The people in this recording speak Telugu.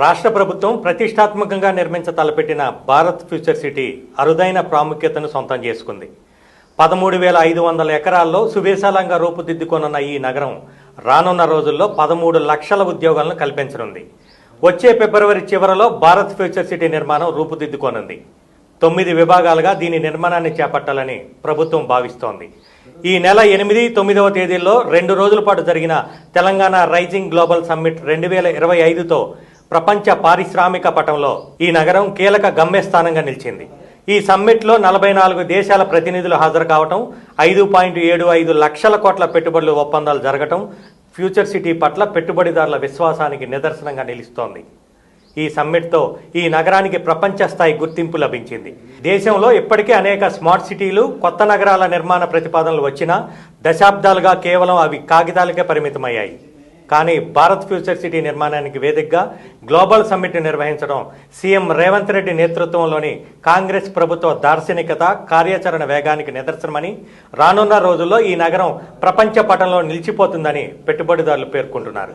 రాష్ట్ర ప్రభుత్వం ప్రతిష్టాత్మకంగా నిర్మించ తలపెట్టిన భారత్ ఫ్యూచర్ సిటీ అరుదైన ప్రాముఖ్యతను సొంతం చేసుకుంది. 13,500 ఎకరాల్లో సువిశాలంగా రూపుదిద్దుకొనున్న ఈ నగరం రానున్న రోజుల్లో 13 లక్షల ఉద్యోగాలను కల్పించనుంది. వచ్చే ఫిబ్రవరి చివరలో భారత్ ఫ్యూచర్ సిటీ నిర్మాణం రూపుదిద్దుకోనుంది. 9 విభాగాలుగా దీని నిర్మాణాన్ని చేపట్టాలని ప్రభుత్వం భావిస్తోంది. ఈ నెల 8, 9వ తేదీల్లో 2 రోజుల పాటు జరిగిన తెలంగాణ రైజింగ్ గ్లోబల్ సమ్మిట్ 2025తో ప్రపంచ పారిశ్రామిక పటంలో ఈ నగరం కీలక గమ్యస్థానంగా నిలిచింది. ఈ సమ్మిట్లో 44 దేశాల ప్రతినిధులు హాజరు కావటం, 5.75 లక్షల కోట్ల పెట్టుబడుల ఒప్పందాలు జరగటం ఫ్యూచర్ సిటీ పట్ల పెట్టుబడిదారుల విశ్వాసానికి నిదర్శనంగా నిలుస్తోంది. ఈ సమ్మిట్తో ఈ నగరానికి ప్రపంచ స్థాయి గుర్తింపు లభించింది. దేశంలో ఇప్పటికే అనేక స్మార్ట్ సిటీలు, కొత్త నగరాల నిర్మాణ ప్రతిపాదనలు వచ్చినా దశాబ్దాలుగా కేవలం అవి కాగితాలకే పరిమితమయ్యాయి. కానీ భారత్ ఫ్యూచర్ సిటీ నిర్మాణానికి వేదికగా గ్లోబల్ సమ్మిట్ నిర్వహించడం సీఎం రేవంత్ రెడ్డి నేతృత్వంలోని కాంగ్రెస్ ప్రభుత్వ దార్శనికత, కార్యాచరణ వేగానికి నిదర్శనమని, రానున్న రోజుల్లో ఈ నగరం ప్రపంచ పటంలో నిలిచిపోతుందని పెట్టుబడిదారులు పేర్కొంటున్నారు.